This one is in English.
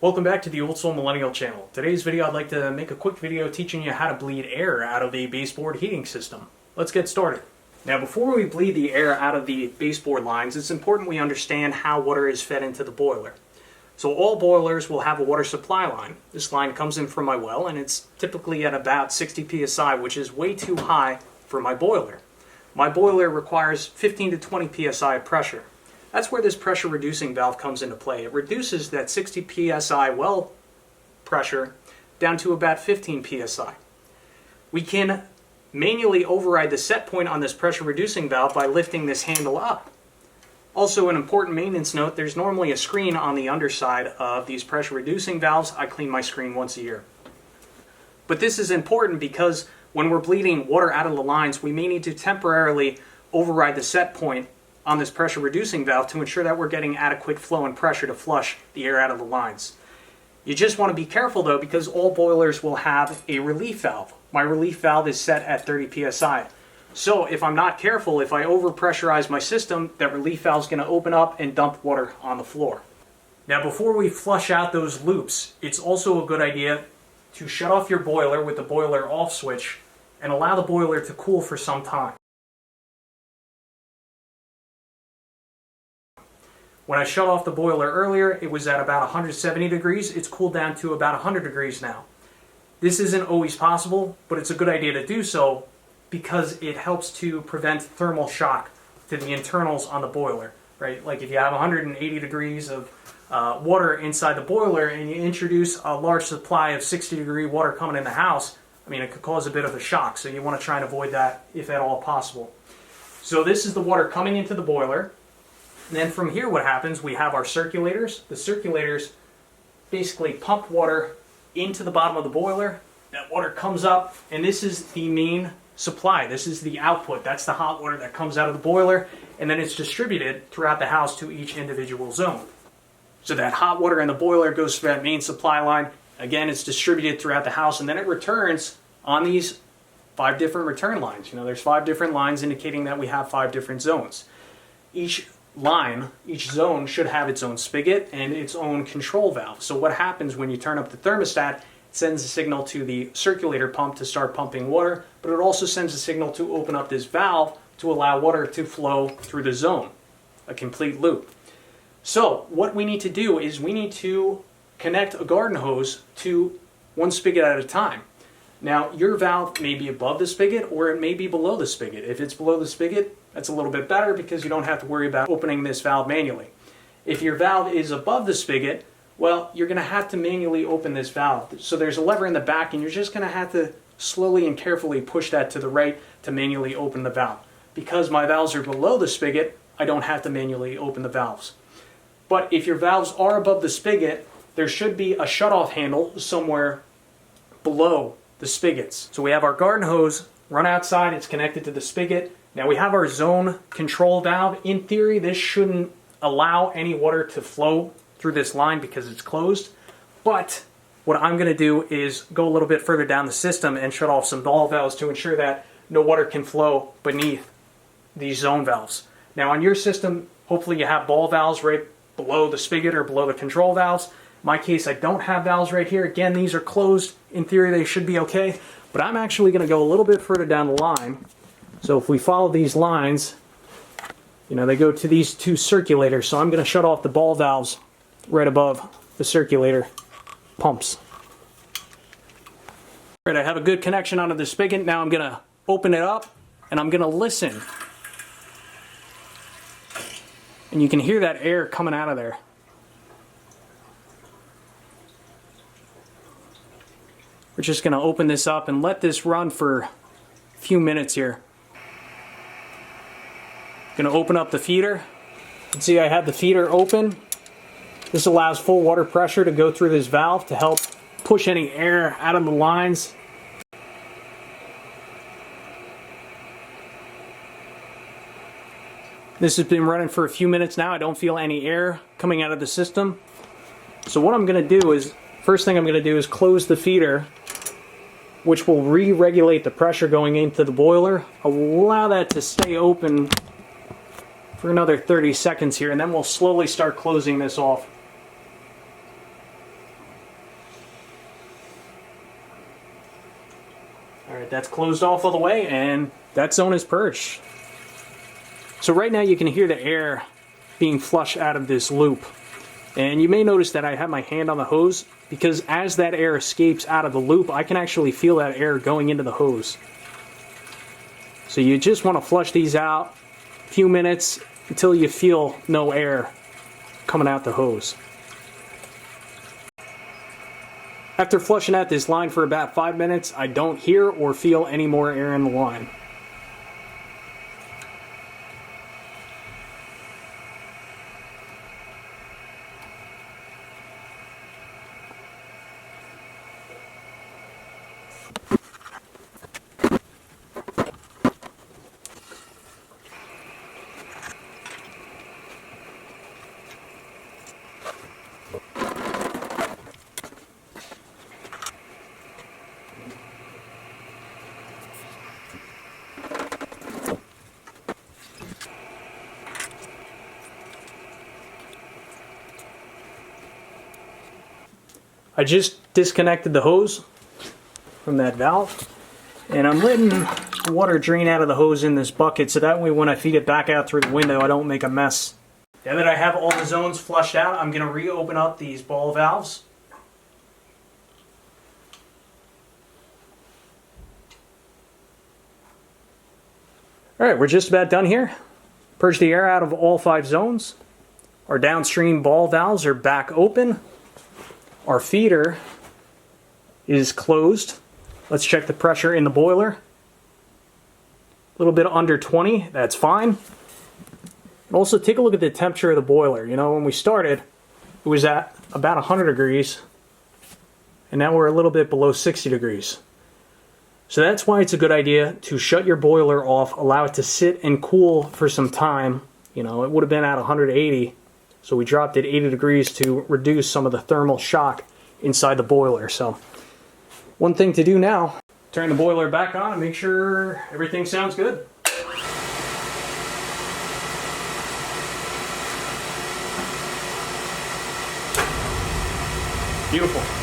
Welcome back to the Old Soul Millennial channel. Today's video I'd like to make a quick video teaching you how to bleed air out of a baseboard heating system. Let's get started. Now before we bleed the air out of the baseboard lines, it's important we understand how water is fed into the boiler. So all boilers will have a water supply line. This line comes in from my well and it's typically at about 60 psi, which is way too high for my boiler. My boiler requires 15 to 20 psi of pressure. That's where this pressure reducing valve comes into play. It reduces that 60 psi well pressure down to about 15 psi. We can manually override the set point on this pressure reducing valve by lifting this handle up. Also, an important maintenance note, there's normally a screen on the underside of these pressure reducing valves. I clean my screen once a year. But this is important because when we're bleeding water out of the lines, we may need to temporarily override the set point on this pressure reducing valve to ensure that we're getting adequate flow and pressure to flush the air out of the lines. You just want to be careful though, because all boilers will have a relief valve. My relief valve is set at 30 psi. So if I'm not careful, if I overpressurize my system, that relief valve is going to open up and dump water on the floor. Now before we flush out those loops, it's also a good idea to shut off your boiler with the boiler off switch and allow the boiler to cool for some time. When I shut off the boiler earlier, it was at about 170 degrees. It's cooled down to about 100 degrees now. This isn't always possible, but it's a good idea to do so because it helps to prevent thermal shock to the internals on the boiler, right? Like if you have 180 degrees of water inside the boiler and you introduce a large supply of 60-degree water coming in the house, I mean, it could cause a bit of a shock, so you want to try and avoid that if at all possible. So this is the water coming into the boiler. And then from here what happens, we have our circulators. The circulators basically pump water into the bottom of the boiler. That water comes up, and this is the main supply. This is the output. That's the hot water that comes out of the boiler, and then it's distributed throughout the house to each individual zone. So that hot water in the boiler goes through that main supply line. Again, it's distributed throughout the house, and then it returns on these 5 different return lines. You know, there's 5 different lines indicating that we have 5 different zones. Each line, each zone should have its own spigot and its own control valve. So what happens when you turn up the thermostat, it sends a signal to the circulator pump to start pumping water, but it also sends a signal to open up this valve to allow water to flow through the zone, a complete loop. So what we need to do is we need to connect a garden hose to one spigot at a time. Now your valve may be above the spigot or it may be below the spigot. If it's below the spigot, that's a little bit better because you don't have to worry about opening this valve manually. If your valve is above the spigot, well, you're going to have to manually open this valve. So there's a lever in the back and you're just going to have to slowly and carefully push that to the right to manually open the valve. Because my valves are below the spigot, I don't have to manually open the valves. But if your valves are above the spigot, there should be a shutoff handle somewhere below the spigots. So we have our garden hose run outside, it's connected to the spigot. Now we have our zone control valve. In theory, this shouldn't allow any water to flow through this line because it's closed. But what I'm going to do is go a little bit further down the system and shut off some ball valves to ensure that no water can flow beneath these zone valves. Now on your system, hopefully you have ball valves right below the spigot or below the control valves. In my case, I don't have valves right here. Again, these are closed. In theory, they should be okay. But I'm actually going to go a little bit further down the line. So if we follow these lines, you know, they go to these 2 circulators. So I'm going to shut off the ball valves right above the circulator pumps. All right, I have a good connection onto the spigot. Now I'm going to open it up and I'm going to listen. And you can hear that air coming out of there. We're just going to open this up and let this run for a few minutes here. Going to open up the feeder. You can see I have the feeder open. This allows full water pressure to go through this valve to help push any air out of the lines. This has been running for a few minutes now. I don't feel any air coming out of the system. So what I'm going to do is, first thing I'm going to do is close the feeder, which will re-regulate the pressure going into the boiler. Allow that to stay open for another 30 seconds here, and then we'll slowly start closing this off. Alright, that's closed off all the way, and that zone is purged. So right now you can hear the air being flushed out of this loop. And you may notice that I have my hand on the hose, because as that air escapes out of the loop, I can actually feel that air going into the hose. So you just want to flush these out a few minutes until you feel no air coming out the hose. After flushing out this line for about 5 minutes, I don't hear or feel any more air in the line. I just disconnected the hose from that valve, and I'm letting water drain out of the hose in this bucket so that way when I feed it back out through the window I don't make a mess. Now that I have all the zones flushed out, I'm going to reopen up these ball valves. Alright, we're just about done here. Purge the air out of all 5 zones. Our downstream ball valves are back open. Our feeder is closed. Let's check the pressure in the boiler. A little bit under 20, that's fine. And also take a look at the temperature of the boiler. You know, when we started, it was at about 100 degrees, and now we're a little bit below 60 degrees. So that's why it's a good idea to shut your boiler off, allow it to sit and cool for some time. You know, it would have been at 180. So we dropped it 80 degrees to reduce some of the thermal shock inside the boiler. So one thing to do now, turn the boiler back on and make sure everything sounds good. Beautiful.